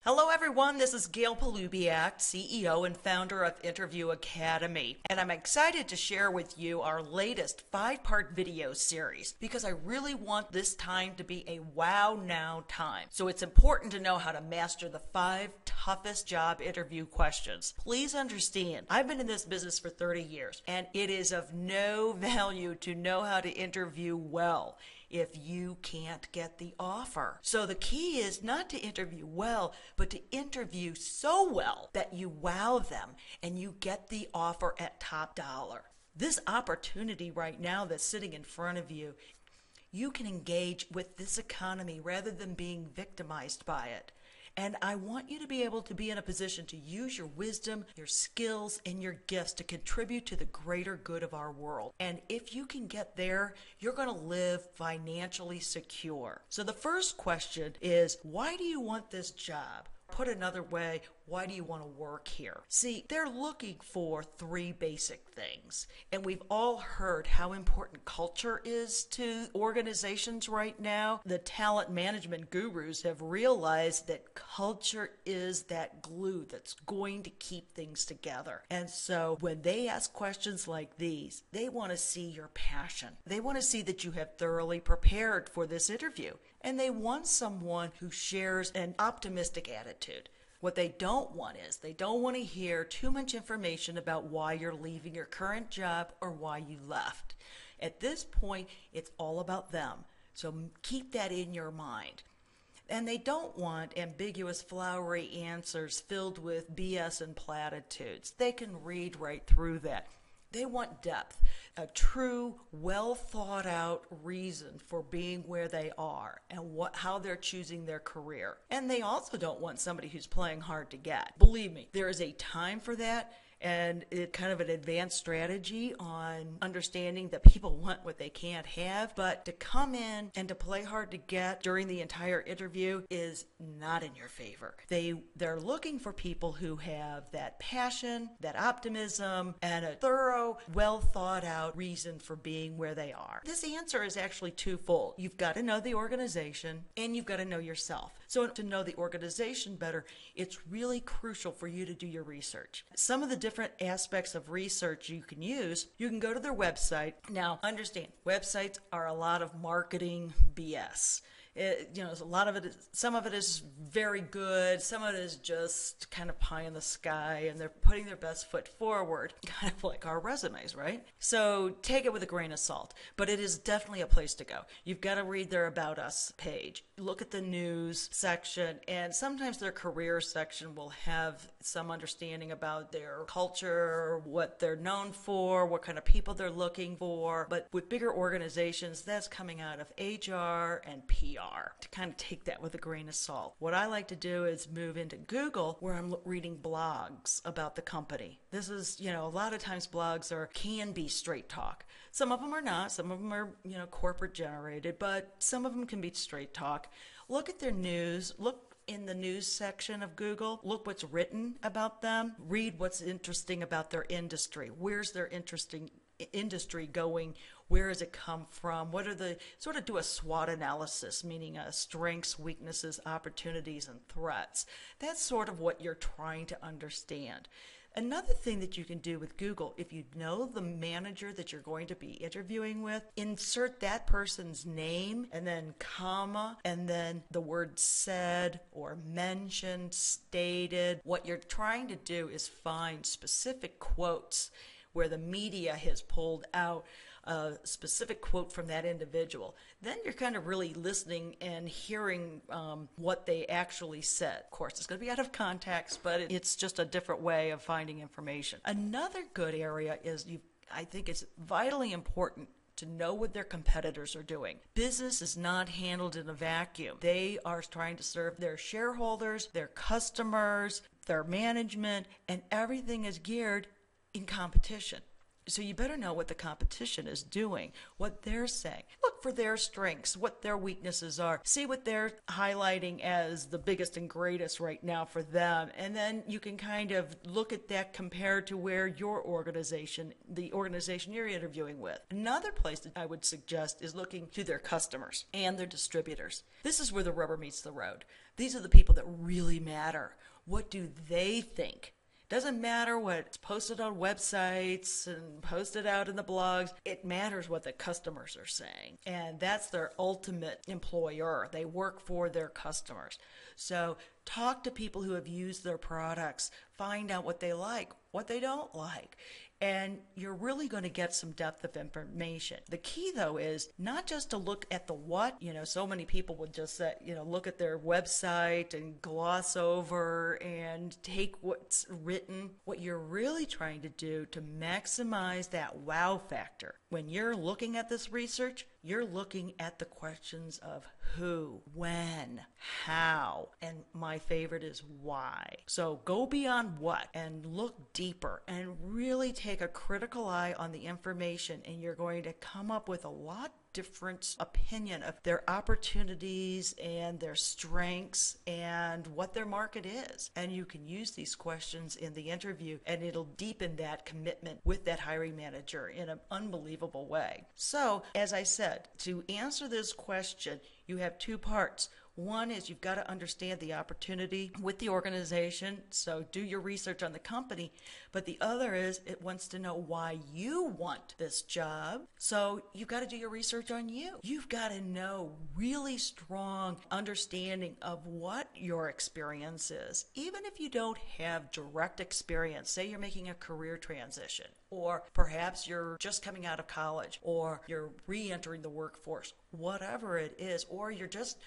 Hello, everyone. This is Gail Polubiak, CEO and founder of Interview Academy. And I'm excited to share with you our latest 5-part video series because I really want this time to be a wow now time. So it's important to know how to master the 5 toughest job interview questions. Please understand, I've been in this business for 30 years, and it is of no value to know how to interview well if you can't get the offer. So the key is not to interview well, but to interview so well that you wow them and you get the offer at top dollar. This opportunity right now that's sitting in front of you, you can engage with this economy rather than being victimized by it. And I want you to be able to be in a position to use your wisdom, your skills, and your gifts to contribute to the greater good of our world. And if you can get there, you're going to live financially secure. So the first question is, why do you want this job? Put another way, why do you want to work here? See, they're looking for 3 basic things. And we've all heard how important culture is to organizations right now. The talent management gurus have realized that culture is that glue that's going to keep things together. And so when they ask questions like these, they want to see your passion. They want to see that you have thoroughly prepared for this interview. And they want someone who shares an optimistic attitude. What they don't want is they don't want to hear too much information about why you're leaving your current job or why you left. At this point, it's all about them. So keep that in your mind. And they don't want ambiguous, flowery answers filled with BS and platitudes. They can read right through that. They want depth, a true, well thought out reason for being where they are and how they're choosing their career. And they also don't want somebody who's playing hard to get. Believe me, there is a time for that. And it's kind of an advanced strategy on understanding that people want what they can't have. But to come in and to play hard to get during the entire interview is not in your favor. They're looking for people who have that passion, that optimism, and a thorough, well thought out reason for being where they are. This answer is actually twofold. You've got to know the organization and you've got to know yourself. So to know the organization better, it's really crucial for you to do your research. Some of the different aspects of research you can use, you can go to their website. Now, understand, websites are a lot of marketing BS. Some of it is very good. Some of it is just kind of pie in the sky, and they're putting their best foot forward, kind of like our resumes, right? So take it with a grain of salt, but it is definitely a place to go. You've got to read their About Us page. Look at the news section, and sometimes their career section will have some understanding about their culture, what they're known for, what kind of people they're looking for. But with bigger organizations, that's coming out of HR and PR. To kind of take that with a grain of salt. What I like to do is move into Google where I'm reading blogs about the company. This is, a lot of times blogs can be straight talk. Some of them are not. Some of them are, corporate generated, but some of them can be straight talk. Look at their news. Look in the news section of Google. Look what's written about them. Read what's interesting about their industry. Where's their interesting industry going? Where has it come from? What are do a SWOT analysis, meaning strengths, weaknesses, opportunities, and threats. That's sort of what you're trying to understand. Another thing that you can do with Google, if you know the manager that you're going to be interviewing with, insert that person's name and then comma and then the word said or mentioned, stated. What you're trying to do is find specific quotes where the media has pulled out a specific quote from that individual. Then you're kind of really listening and hearing what they actually said. Of course, it's going to be out of context, but it's just a different way of finding information. Another good area is I think it's vitally important to know what their competitors are doing. Business is not handled in a vacuum. They are trying to serve their shareholders, their customers, their management, and everything is geared in competition. So you better know what the competition is doing, what they're saying. Look for their strengths, what their weaknesses are. See what they're highlighting as the biggest and greatest right now for them. And then you can kind of look at that compared to where your organization, the organization you're interviewing with. Another place that I would suggest is looking to their customers and their distributors. This is where the rubber meets the road. These are the people that really matter. What do they think? Doesn't matter what's posted on websites and posted out in the blogs. It matters what the customers are saying. And that's their ultimate employer. They work for their customers. So talk to people who have used their products. Find out what they like, what they don't like. And you're really going to get some depth of information. The key, though, is not just to look at the what. So many people would just say, look at their website and gloss over and take what's written. What you're really trying to do to maximize that wow factor. When you're looking at this research, you're looking at the questions of who, when, how, and my favorite is why. So go beyond what and look deeper and really take a critical eye on the information, and you're going to come up with a lot different opinion of their opportunities and their strengths and what their market is. And you can use these questions in the interview, and it'll deepen that commitment with that hiring manager in an unbelievable way. So, as I said, to answer this question, you have two parts. One is you've got to understand the opportunity with the organization, so do your research on the company. But the other is it wants to know why you want this job, so you've got to do your research on you. You've got to know really strong understanding of what your experience is. Even if you don't have direct experience, say you're making a career transition, or perhaps you're just coming out of college, or you're re-entering the workforce, whatever it is, or you're just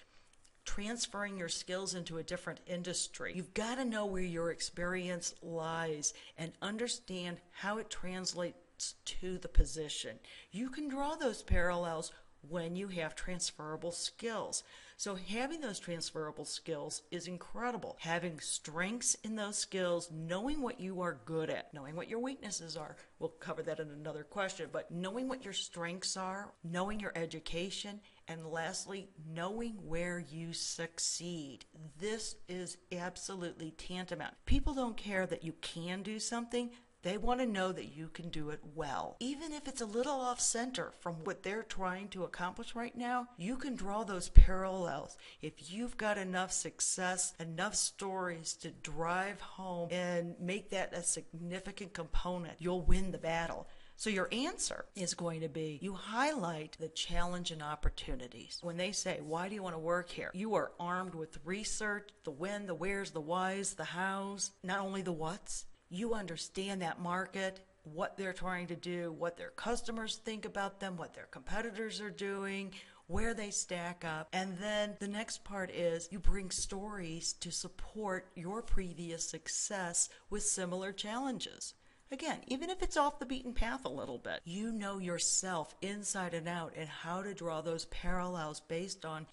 transferring your skills into a different industry. You've got to know where your experience lies and understand how it translates to the position. You can draw those parallels when you have transferable skills. So having those transferable skills is incredible. Having strengths in those skills, knowing what you are good at, knowing what your weaknesses are. We'll cover that in another question, but knowing what your strengths are, knowing your education, and lastly, knowing where you succeed. This is absolutely tantamount. People don't care that you can do something. They want to know that you can do it well. Even if it's a little off center from what they're trying to accomplish right now, you can draw those parallels. If you've got enough success, enough stories to drive home and make that a significant component, you'll win the battle. So your answer is going to be, you highlight the challenge and opportunities. When they say, why do you want to work here? You are armed with research, the when, the where's, the why's, the how's, not only the what's. You understand that market, what they're trying to do, what their customers think about them, what their competitors are doing, where they stack up. And then the next part is you bring stories to support your previous success with similar challenges. Again, even if it's off the beaten path a little bit, you know yourself inside and out and how to draw those parallels based on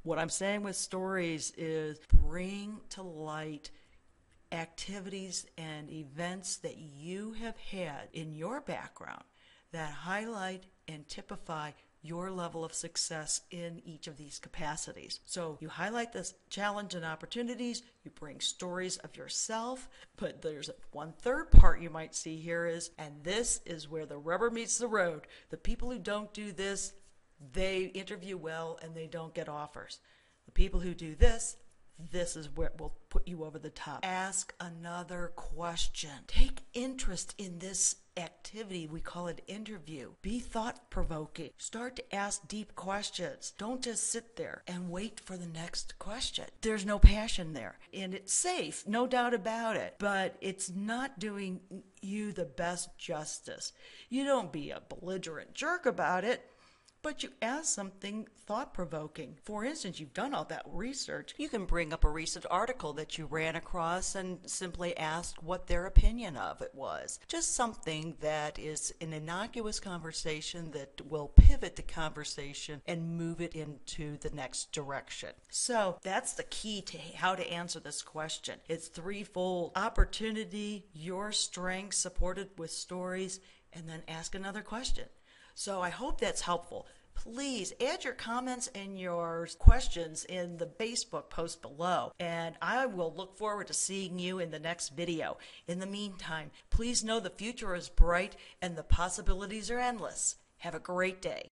what I'm saying with stories is bring to light activities and events that you have had in your background that highlight and typify your level of success in each of these capacities. So you highlight this challenge and opportunities, you bring stories of yourself, but there's one third part you might see here is, and this is where the rubber meets the road. The people who don't do this, they interview well and they don't get offers. The people who do this is where will put you over the top. Ask another question. Take interest in this activity. We call it interview. Be thought-provoking. Start to ask deep questions. Don't just sit there and wait for the next question. There's no passion there. And it's safe, no doubt about it, but it's not doing you the best justice. You don't be a belligerent jerk about it, but you ask something thought-provoking. For instance, you've done all that research. You can bring up a recent article that you ran across and simply ask what their opinion of it was. Just something that is an innocuous conversation that will pivot the conversation and move it into the next direction. So that's the key to how to answer this question. It's threefold: opportunity, your strengths supported with stories, and then ask another question. So I hope that's helpful. Please add your comments and your questions in the Facebook post below, and I will look forward to seeing you in the next video. In the meantime, please know the future is bright and the possibilities are endless. Have a great day.